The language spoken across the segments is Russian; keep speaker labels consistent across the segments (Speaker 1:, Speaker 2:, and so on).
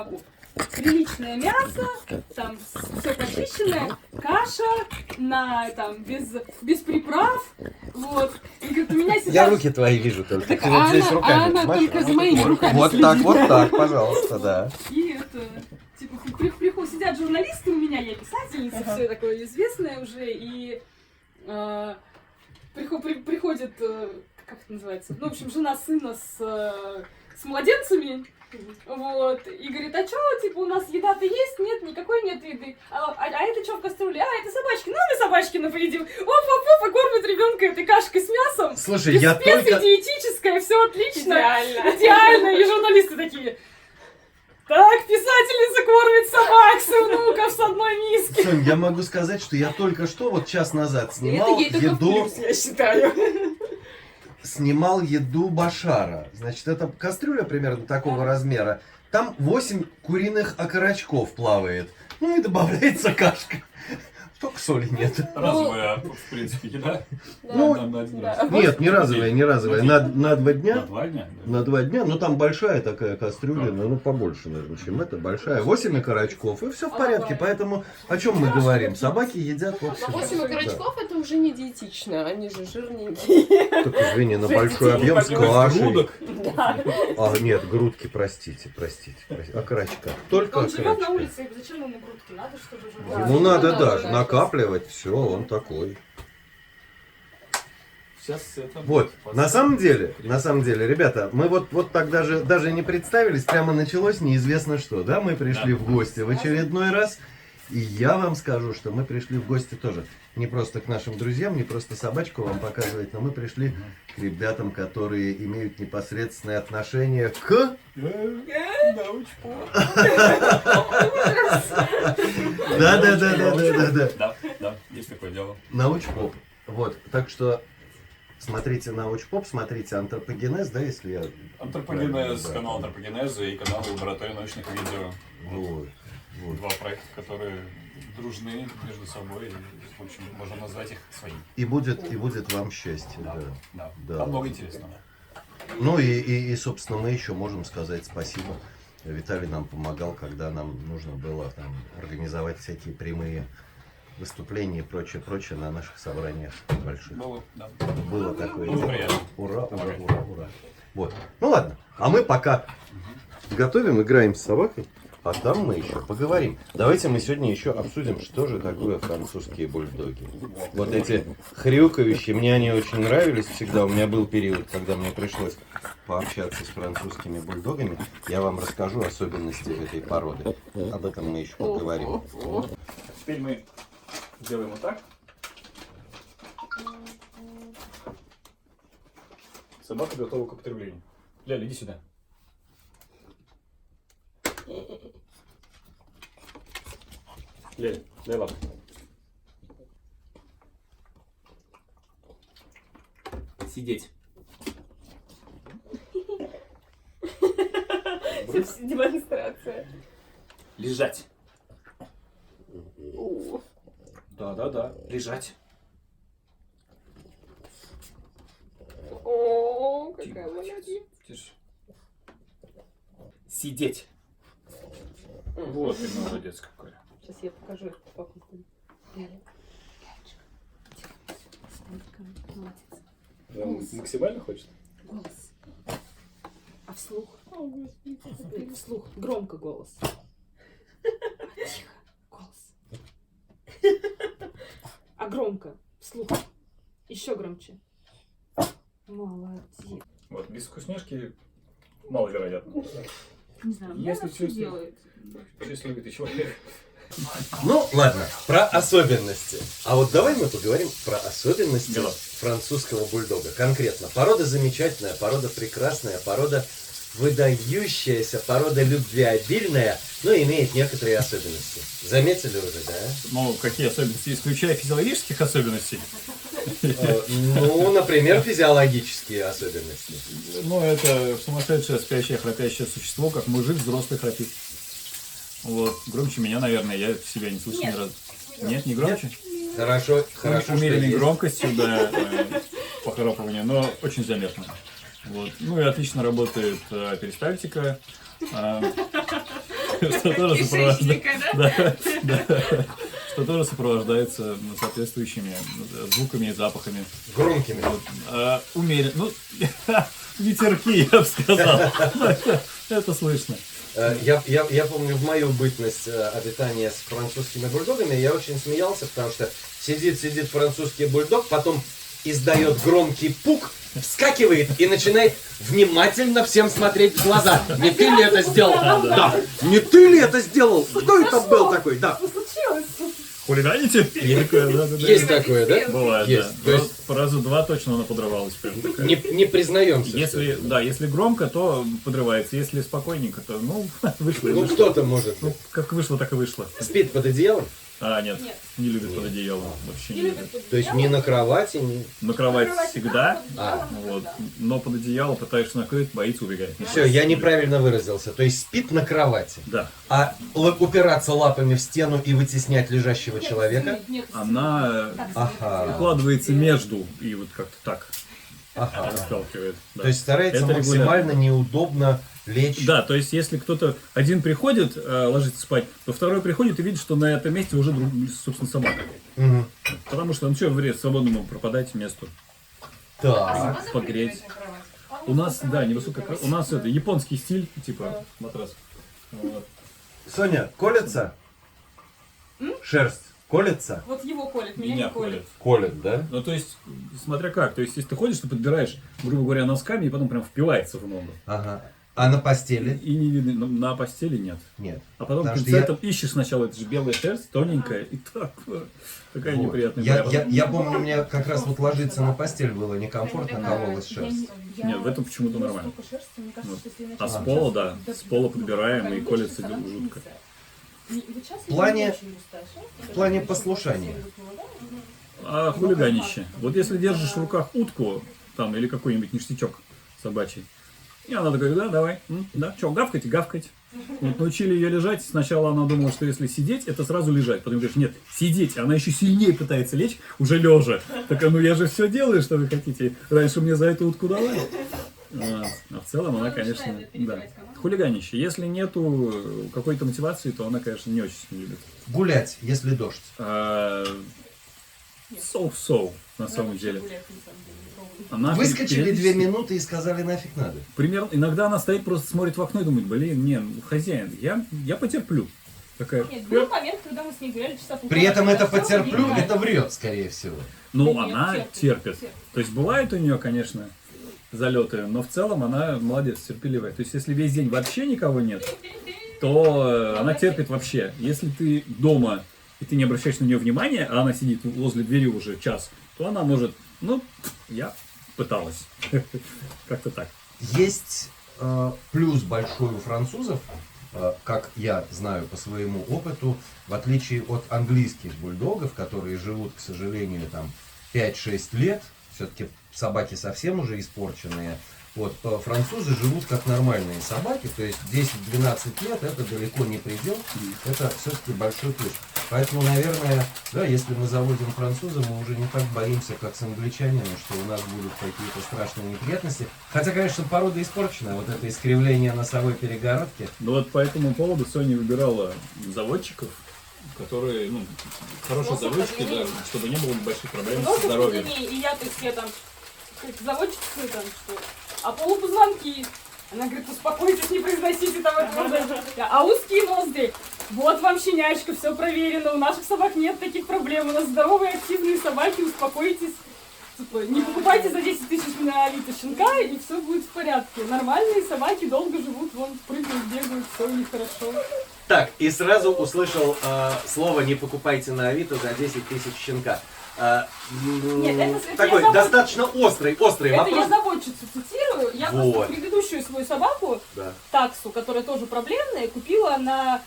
Speaker 1: собаку. Приличное мясо, там все почищенное, каша без приправ, вот. И говорит, у меня сейчас...
Speaker 2: Я руки твои вижу только.
Speaker 3: Так,
Speaker 2: Ты вот здесь руками.
Speaker 3: она
Speaker 2: Маш,
Speaker 3: только за моими руками
Speaker 2: вот так, пожалуйста, да.
Speaker 1: И типа, сидят журналисты у меня, я писательница, все такое известное уже, и приходит, как это называется, ну, в общем, жена сына с младенцами, вот, и говорит, а чё, типа, у нас еда-то есть? Нет, никакой нет еды. А это что в кастрюле? А, это собачки. Ну, мы собачки поедим. Оп, кормят ребенка этой кашкой с мясом.
Speaker 2: Слушай, я только...
Speaker 1: Диетическое, все отлично.
Speaker 3: Идеально.
Speaker 1: Идеально. И журналисты такие, так, писательница кормит собак с внуков с одной миски.
Speaker 2: Сонь, я могу сказать, что я только что, вот час назад, снимал
Speaker 3: Это ей только в
Speaker 2: еду...
Speaker 3: плюс, я считаю.
Speaker 2: Снимал еду Башара. Значит, это кастрюля примерно такого размера. Там 8 куриных окорочков плавает. Ну и добавляется кашка. Только соли нет.
Speaker 4: Разовая, в принципе, еда.
Speaker 2: Ну,
Speaker 4: на один
Speaker 3: да.
Speaker 4: раз.
Speaker 2: Нет, не разовая. На 2 дня.
Speaker 4: На 2 дня?
Speaker 2: На 2 дня, ну там большая такая кастрюля, ну побольше, наверное, чем это, большая. 8 окорочков, и все в порядке. Поэтому о чем мы говорим? Собаки едят вот
Speaker 3: Но 8
Speaker 2: всё.
Speaker 3: окорочков это уже не диетично, они же жирненькие.
Speaker 2: Да. Так, извини, на большой объем с кашей.
Speaker 4: Грудок.
Speaker 2: А, нет, грудки, простите. Окорочка. Только
Speaker 1: Он живет на
Speaker 2: окорочка.
Speaker 1: улице, и зачем ему грудки? Надо, чтобы жрать.
Speaker 2: Ему надо
Speaker 3: Да,
Speaker 2: даже
Speaker 3: да.
Speaker 2: накапливать, все, он такой.
Speaker 4: Сейчас это...
Speaker 2: Вот, на самом деле, ребята, мы вот так даже не представились, прямо началось неизвестно что, да, мы пришли в гости в очередной раз, и я вам скажу, что мы пришли в гости тоже, не просто к нашим друзьям, не просто собачку вам показывать, но мы пришли к ребятам, которые имеют непосредственное отношение к... Да.
Speaker 4: Да, есть такое дело.
Speaker 2: Научпоп. Вот, так что смотрите Научпоп, смотрите Антропогенез, да, если я...
Speaker 4: Антропогенез,
Speaker 2: правильно,
Speaker 4: канал
Speaker 2: да.
Speaker 4: Антропогенеза и канал Лаборатория научных видео.
Speaker 2: Вот.
Speaker 4: Два проекта, которые дружны между собой. И, в общем, можно назвать их своими.
Speaker 2: И будет вам счастье, да. Да.
Speaker 4: Там много интересного.
Speaker 2: Ну и, собственно, мы еще можем сказать спасибо. Виталий нам помогал, когда нам нужно было там организовать всякие прямые выступления и прочее на наших собраниях больших. Было такое
Speaker 4: Было
Speaker 2: дело.
Speaker 4: приятно.
Speaker 2: Ура. Вот. Ну ладно, а мы пока готовим, играем с собакой, а там мы еще поговорим. Давайте мы сегодня еще обсудим, что же такое французские бульдоги. Вот эти хрюкающие, мне они очень нравились всегда. У меня был период, когда мне пришлось пообщаться с французскими бульдогами. Я вам расскажу особенности этой породы. Об этом мы еще поговорим.
Speaker 4: Теперь мы сделаем вот так. Собака готова к употреблению. Ляля, иди сюда. Ляля, дай лапу. Сидеть.
Speaker 3: Демонстрация.
Speaker 4: Лежать. Да. Лежать.
Speaker 3: О, какая молодец.
Speaker 4: Тише. Сидеть. Вот ты молодец какой.
Speaker 3: Сейчас я покажу их папу. Молодец.
Speaker 4: Максимально хочет?
Speaker 1: Голос. А вслух? Вслух. Громко голос. Тихо. Голос. А громко. Вслух. Еще громче. Молодец.
Speaker 4: Вот, без вкусняшки маловероятно.
Speaker 1: Не знаю, мне
Speaker 4: Если
Speaker 1: она все
Speaker 4: чувствую-
Speaker 1: делает.
Speaker 4: Счастливый ты человек.
Speaker 2: Ну, ладно, про особенности. А вот давай мы поговорим про особенности
Speaker 4: Давай.
Speaker 2: французского бульдога. Конкретно. Порода замечательная, порода прекрасная, порода выдающаяся, порода любвеобильная, но имеет некоторые особенности. Заметили уже, да?
Speaker 4: Ну, какие особенности? Исключая физиологических особенностей.
Speaker 2: Ну, например, физиологические особенности.
Speaker 4: Ну, это сумасшедшее, спящее, храпящее существо, как мужик взрослый храпит. Вот. Громче меня, наверное, я себя не слышу ни разу. Нет, не громче?
Speaker 2: Хорошо, хорошо, что
Speaker 4: Умеренной
Speaker 2: есть.
Speaker 4: громкостью, да, похрапывание, но очень заметно. Вот. Ну и отлично работает перистальтика. что тоже сопровождается.
Speaker 3: Кишечника, да?
Speaker 4: Да, что тоже сопровождается соответствующими звуками и запахами.
Speaker 2: Громкими.
Speaker 4: Вот, умеренно, ну, ветерки, я бы сказал. Это слышно.
Speaker 2: Я помню, в мою бытность обитания с французскими бульдогами я очень смеялся, потому что сидит французский бульдог, потом издает громкий пук, вскакивает и начинает внимательно всем смотреть в глаза. Не ты ли это сделал? Да. Не ты ли это сделал? Кто это был такой? Да.
Speaker 1: Что случилось?
Speaker 4: Хулиганите? Есть такое, да?
Speaker 2: Есть такое, да?
Speaker 4: Бывает,
Speaker 2: Есть.
Speaker 4: да.
Speaker 2: То есть
Speaker 4: По разу два точно она подрывалась. Прям такая.
Speaker 2: не признаемся.
Speaker 4: Если, да, если громко, то подрывается. Если спокойненько, то, ну, вышло и
Speaker 2: Ну
Speaker 4: вышло.
Speaker 2: кто-то может.
Speaker 4: Ну, как вышло, так и вышло.
Speaker 2: Спит под одеялом?
Speaker 4: Нет,
Speaker 1: Нет.
Speaker 4: не любит под одеялом. Вообще не
Speaker 1: Не
Speaker 4: любит.
Speaker 1: любят
Speaker 2: То есть не на кровати, не...
Speaker 4: На кровать
Speaker 1: Кровать
Speaker 4: всегда,
Speaker 2: А.
Speaker 4: вот, но под одеяло пытаешься накрыть, боится, убегает.
Speaker 2: Все, я неправильно выразился. То есть спит на кровати.
Speaker 4: Да,
Speaker 2: А упираться лапами в стену и вытеснять лежащего человека?
Speaker 1: Нет,
Speaker 4: она
Speaker 2: Ага.
Speaker 4: укладывается между и вот как-то так
Speaker 2: Ага.
Speaker 4: расталкивает. Да.
Speaker 2: То есть старается
Speaker 4: Это
Speaker 2: максимально неудобно лечь.
Speaker 4: Да, то есть если кто-то один приходит ложиться спать, то второй приходит и видит, что на этом месте уже, собственно, собака.
Speaker 2: Мгм.
Speaker 4: Потому что, ну что, вред свободному пропадать месту.
Speaker 2: Так.
Speaker 4: Погреть. У нас, да, невысокая у нас это японский стиль, типа матрас. Вот.
Speaker 2: Соня, колется? Шерсть колется?
Speaker 1: Вот его колет, меня
Speaker 4: Меня
Speaker 1: не колет.
Speaker 4: колят.
Speaker 2: Колет, да?
Speaker 4: Ну, то есть, смотря как. То есть, если ты ходишь, ты подбираешь, грубо говоря, носками, и потом прям впивается в ногу.
Speaker 2: Ага. А на постели?
Speaker 4: И не видно, на постели нет.
Speaker 2: Нет.
Speaker 4: А потом
Speaker 2: Потому что
Speaker 4: пинцетом ищешь сначала, это же белая шерсть, тоненькая, и так, такая
Speaker 2: Вот.
Speaker 4: неприятная.
Speaker 2: Я помню, мне как раз вот ложиться на постель было некомфортно, кололась шерсть.
Speaker 4: Нет, в этом почему-то нормально. Вот. А с
Speaker 1: Вот.
Speaker 4: пола, да, с пола подбираем, и колется жутко.
Speaker 2: В плане послушания.
Speaker 4: А хулиганище. Вот если держишь в руках утку, там, или какой-нибудь ништячок собачий, и она такая, да, давай, да, что, гавкать, гавкать. Вот научили ее лежать, сначала она думала, что если сидеть, это сразу лежать. Потом говоришь, нет, сидеть, она еще сильнее пытается лечь, уже лежа. Такая, ну я же все делаю, что вы хотите. Раньше мне за эту утку давали. Вот. А в целом она, конечно, да. Хулиганище. Если нету какой-то мотивации, то она, конечно, не очень любит.
Speaker 2: Гулять, если дождь.
Speaker 4: So-so, на самом деле. Она
Speaker 2: Выскочили
Speaker 4: периодически-
Speaker 2: 2 минуты и сказали, нафиг надо.
Speaker 4: Примерно, иногда она стоит, просто смотрит в окно и думает, блин, не, ну, хозяин, я потерплю. Такая,
Speaker 1: Нет, был момент, когда мы с ней гуляли часа полтора.
Speaker 2: При этом это
Speaker 1: Всё,
Speaker 2: потерплю,
Speaker 1: и-
Speaker 2: это врет, скорее всего.
Speaker 4: ну,
Speaker 1: Да нет,
Speaker 4: она
Speaker 1: терпит,
Speaker 4: терпит.
Speaker 1: терпит.
Speaker 4: То есть бывает у нее, конечно, залеты, но в целом она молодец, терпеливая. То есть если весь день вообще никого нет, то она терпит вообще. Если ты дома и ты не обращаешь на нее внимания, а она сидит возле двери уже час, то она может, ну, я пыталась. Как-то так.
Speaker 2: Есть плюс большой у французов, как я знаю по своему опыту, в отличие от английских бульдогов, которые живут, к сожалению, там 5-6 лет, все-таки собаки совсем уже испорченные. Вот, французы живут как нормальные собаки, то есть 10-12 лет это далеко не предел, это все-таки большой плюс. Поэтому, наверное, да, если мы заводим француза, мы уже не так боимся, как с англичанами, что у нас будут какие-то страшные неприятности. Хотя, конечно, порода испорченная, вот это искривление носовой перегородки.
Speaker 4: Ну вот по этому поводу Соня выбирала заводчиков, которые, ну, хорошие
Speaker 1: Носом
Speaker 4: заводчики, да,
Speaker 1: подлиннее.
Speaker 4: чтобы не было больших проблем
Speaker 1: Ну,
Speaker 4: со здоровьем.
Speaker 1: и я, то есть, я там, как заводчица, там, что, а полупозвонки. Она говорит, успокойтесь, не произносите там это. А узкие ноздри. Вот вам щенячка, все проверено. У наших собак нет таких проблем. У нас здоровые, активные собаки, успокойтесь. Типа, не покупайте за 10 тысяч на Авито щенка, и все будет в порядке. Нормальные собаки долго живут, вон прыгают, бегают, все у них хорошо.
Speaker 2: Так, и сразу услышал слово «не покупайте на Авито за 10 тысяч щенка».
Speaker 1: Нет, это
Speaker 2: Такой
Speaker 1: я
Speaker 2: достаточно острый
Speaker 1: Это я
Speaker 2: вопрос.
Speaker 1: заводчицу цитирую. Я
Speaker 2: Вот.
Speaker 1: просто предыдущую свою собаку,
Speaker 2: Да.
Speaker 1: таксу, которая тоже проблемная, купила на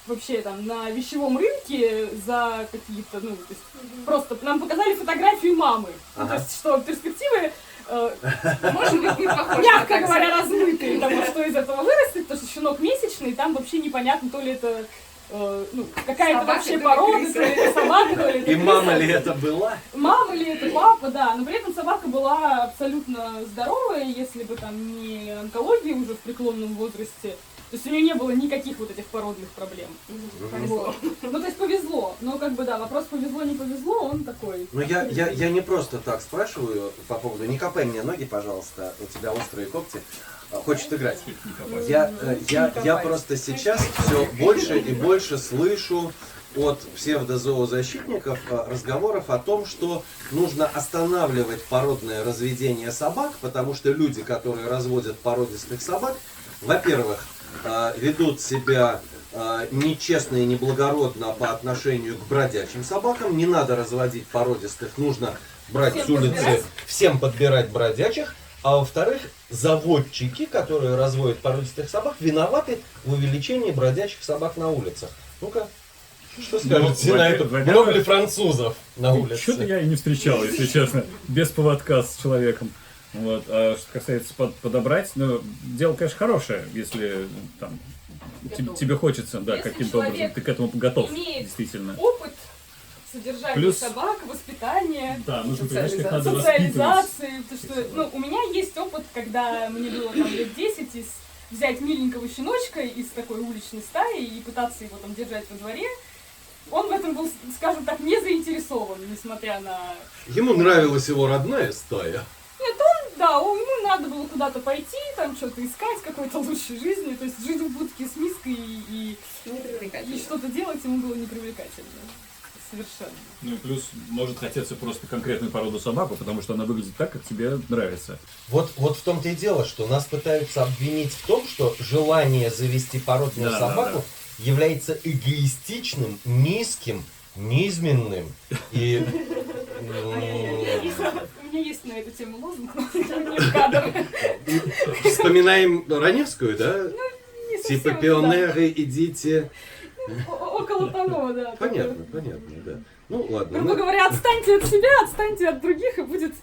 Speaker 1: вообще там на вещевом рынке за какие-то, ну, то есть, просто нам показали фотографию мамы. Ну,
Speaker 2: Ага.
Speaker 1: то есть, что перспективы,
Speaker 3: Может быть, не похож на
Speaker 1: мягко
Speaker 3: такси.
Speaker 1: говоря, размытые, потому что из этого вырастет, потому что щенок месячный, и там вообще непонятно, то ли это ну, какая-то
Speaker 3: Собака,
Speaker 1: вообще
Speaker 3: то ли
Speaker 1: порода,
Speaker 3: крыса.
Speaker 1: то ли это собака, то ли это
Speaker 2: И
Speaker 1: крыса.
Speaker 2: мама ли это была?
Speaker 1: Мама ли это папа, да, но при этом собака была абсолютно здоровая, если бы там не онкология уже в преклонном возрасте, То есть у нее не было никаких вот этих породных проблем.
Speaker 3: Повезло.
Speaker 1: Вот. Ну, то есть повезло. Но как бы да, вопрос повезло, не повезло, он такой.
Speaker 2: Ну я не просто так спрашиваю по поводу «не копай мне ноги, пожалуйста, у тебя острые когти». Хочет играть. Я просто сейчас все больше и больше слышу от псевдозоозащитников разговоров о том, что нужно останавливать породное разведение собак, потому что люди, которые разводят породистых собак, во-первых, ведут себя нечестно и неблагородно по отношению к бродячим собакам. Не надо разводить породистых, нужно брать
Speaker 1: Всем
Speaker 2: с улицы,
Speaker 1: подбирать.
Speaker 2: всем подбирать бродячих. А во-вторых, заводчики, которые разводят породистых собак, виноваты в увеличении бродячих собак на улицах. Ну-ка, что скажете на это? Много ли французов на улице?
Speaker 4: Что-то я и не встречал, если честно, без поводка с человеком. Вот. А что касается подобрать, ну, дело, конечно, хорошее, если там, тебе хочется, да,
Speaker 1: Если
Speaker 4: каким-то образом,
Speaker 1: человек
Speaker 4: ты к этому готов,
Speaker 1: имеет
Speaker 4: действительно.
Speaker 1: Опыт содержания
Speaker 4: Плюс-
Speaker 1: собак, воспитания,
Speaker 4: Да, нужно понимать, как надо воспитывать.
Speaker 1: социализации. Потому что, ну, у меня есть опыт, когда мне было там лет 10, взять миленького щеночка из такой уличной стаи и пытаться его там держать во дворе. Он в этом был, скажем так, не заинтересован, несмотря на...
Speaker 2: Ему нравилась его родная стая.
Speaker 1: Да, ему надо было куда-то пойти, там что-то искать, какой-то лучшей жизни. То есть жить в будке с миской и
Speaker 3: Непривлекательно.
Speaker 1: что-то делать ему было непривлекательно. Совершенно.
Speaker 4: Ну и плюс может хотеться просто конкретную породу собаку, потому что она выглядит так, как тебе нравится.
Speaker 2: Вот в том-то и дело, что нас пытаются обвинить в том, что желание завести породную
Speaker 4: Да,
Speaker 2: собаку является эгоистичным, низким, низменным и...
Speaker 1: У меня есть на эту тему лозунг, но не в кадр.
Speaker 2: Вспоминаем Раневскую, да?
Speaker 1: Не совсем,
Speaker 2: Типа
Speaker 1: да.
Speaker 2: пионеры, идите.
Speaker 1: Около того, да.
Speaker 2: Понятно, да. Ну ладно.
Speaker 1: Грубо говоря, отстаньте от себя, отстаньте от других, и будет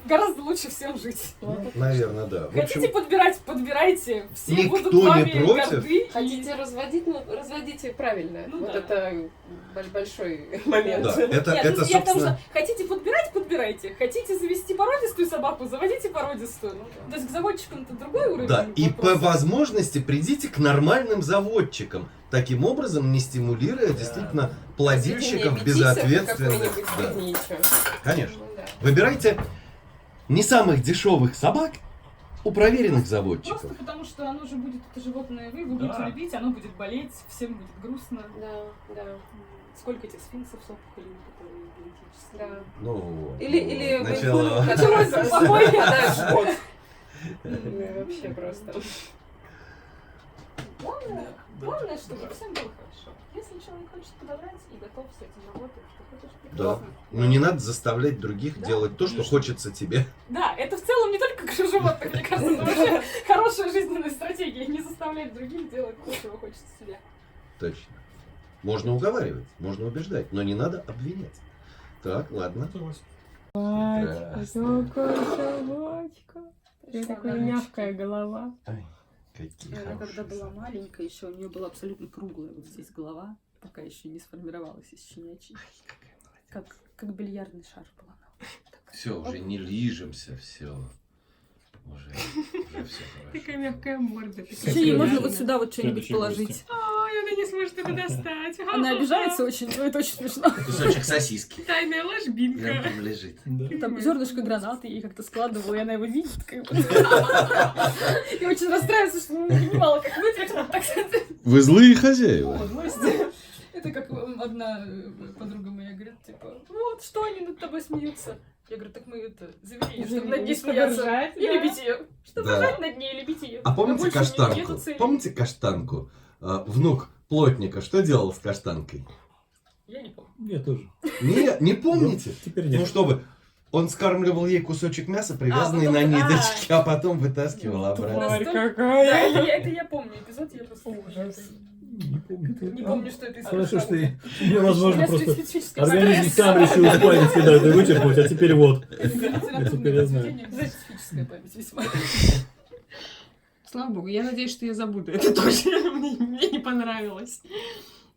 Speaker 1: гораздо лучше всем жить.
Speaker 2: Наверное, да. В
Speaker 1: Хотите
Speaker 2: общем,
Speaker 1: подбирать, подбирайте. Все
Speaker 2: никто
Speaker 1: будут
Speaker 2: не
Speaker 1: вами
Speaker 2: против.
Speaker 1: горды. и-
Speaker 3: Хотите разводить, ну, разводите правильно.
Speaker 1: Ну
Speaker 3: вот
Speaker 1: да.
Speaker 3: это большой момент.
Speaker 2: да, это,
Speaker 1: Нет,
Speaker 2: это
Speaker 1: я к тому,
Speaker 2: собственно...
Speaker 1: что хотите подбирать, подбирайте. Хотите завести породистую собаку, заводите породистую. То есть к заводчикам-то другой уровень.
Speaker 2: Да, и по
Speaker 1: вопроса.
Speaker 2: возможности придите к нормальным заводчикам. Таким образом, не стимулируя действительно плодильщиков безответственных. Да, конечно.
Speaker 3: Ну, да.
Speaker 2: Выбирайте не самых дешевых собак у проверенных заводчиков.
Speaker 1: Просто потому, что оно же будет, это животное, вы будете
Speaker 4: Да.
Speaker 1: любить, оно будет болеть, всем будет грустно.
Speaker 3: Да.
Speaker 1: Сколько этих сфинксов с опухолями, которые генетические.
Speaker 3: Да.
Speaker 2: Ну, вот.
Speaker 3: Или
Speaker 2: Начало...
Speaker 1: Началось с плохой.
Speaker 3: Вообще просто.
Speaker 1: Главное, чтобы всем было хорошо. Если человек хочет подобрать и готов с этим работать, то хочешь
Speaker 2: Да.
Speaker 1: прекрасно.
Speaker 2: Но не надо заставлять других
Speaker 1: Да,
Speaker 2: делать то, что
Speaker 4: конечно.
Speaker 2: хочется тебе.
Speaker 1: Да, это в целом не только к животным, мне кажется, это вообще хорошая жизненная стратегия. Не заставлять других делать то, чего хочется себе.
Speaker 2: Точно. Можно уговаривать, можно убеждать, но не надо обвинять. Так, ладно. Здравствуй.
Speaker 5: Какая собачка. И такая мягкая голова.
Speaker 2: Ай, какие
Speaker 1: Она когда
Speaker 2: хорошие
Speaker 1: была
Speaker 2: собаки.
Speaker 1: маленькая, еще у нее была абсолютно круглая вот здесь голова, пока еще не сформировалась из щенячьей. Как бильярдный шар была она.
Speaker 2: Все, уже не лижемся, все. Уже все
Speaker 5: Такая
Speaker 2: хорошо.
Speaker 5: мягкая морда.
Speaker 1: Еще ей можно вот сюда вот что-нибудь
Speaker 4: Следующий
Speaker 1: положить.
Speaker 5: Ой, она не сможет это достать.
Speaker 1: Она обижается очень, но это очень смешно.
Speaker 2: Кусочек сосиски.
Speaker 5: Тайная
Speaker 2: И он
Speaker 5: ложбинка.
Speaker 2: там лежит.
Speaker 1: Там зернышко гранаты ей как-то складывала, и она его видит. Как бы. И очень расстраивается, что не понимала, как вытряхнуть.
Speaker 2: Вы злые хозяева.
Speaker 1: Это как одна подруга моя говорит, типа, вот, что они над тобой смеются? Я говорю, так мы это завели ее, чтобы над ней смеяться.
Speaker 5: Ржать,
Speaker 1: И
Speaker 5: да.
Speaker 1: любить ее. Чтобы
Speaker 2: Да.
Speaker 1: ржать над ней и любить ее.
Speaker 2: А помните
Speaker 1: Больше
Speaker 2: каштанку?
Speaker 1: нету цели.
Speaker 2: Помните каштанку? Внук плотника что делал с каштанкой?
Speaker 1: Я не помню.
Speaker 4: Я тоже.
Speaker 2: Не помните?
Speaker 4: Теперь
Speaker 2: Ну
Speaker 4: нет.
Speaker 2: что вы, он скармливал ей кусочек мяса, привязанный
Speaker 1: потом-
Speaker 2: на ниточке, а потом вытаскивал обратно.
Speaker 5: Тварь
Speaker 1: Да,
Speaker 5: какая.
Speaker 1: это я помню эпизод, я просто
Speaker 5: Ужас.
Speaker 4: Не помню.
Speaker 1: не помню, что это из
Speaker 4: Хорошо, что
Speaker 1: каштанки.
Speaker 4: невозможно
Speaker 1: У меня
Speaker 4: просто...
Speaker 1: специфическое
Speaker 4: Организм
Speaker 1: память.
Speaker 4: сам решил в памяти, да, это вычеркнуть, а теперь вот.
Speaker 1: Это литературное
Speaker 4: Теперь я знаю.
Speaker 1: произведение, специфическая память весьма.
Speaker 5: Слава богу, я надеюсь, что я забуду это тоже. Мне не понравилось.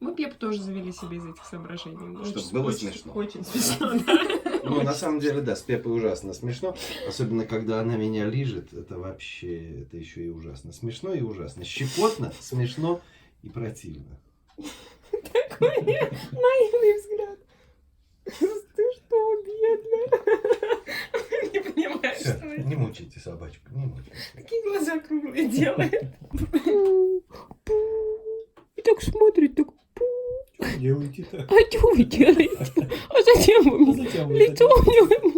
Speaker 5: Мы Пеп тоже завели себе из этих соображений.
Speaker 2: Чтоб
Speaker 5: Очень-
Speaker 2: было
Speaker 5: очень-
Speaker 2: смешно.
Speaker 5: Очень смешно, да.
Speaker 2: Ну, на самом деле, да, с Пеппой ужасно смешно. Особенно, когда она меня лижет. Это вообще, это еще и ужасно. Смешно и ужасно. Щекотно, смешно и противно.
Speaker 5: Такой наивный взгляд. Ты что, бедная? Не понимаешь,
Speaker 2: Всё,
Speaker 5: что это?
Speaker 2: не мучайте собачку, не мучайте.
Speaker 5: Такие глаза круглые делает. И так смотрит, так...
Speaker 4: Делайте так.
Speaker 5: А что вы делаете? А зачем вы мне?
Speaker 4: Зачем вы
Speaker 5: Лицо у него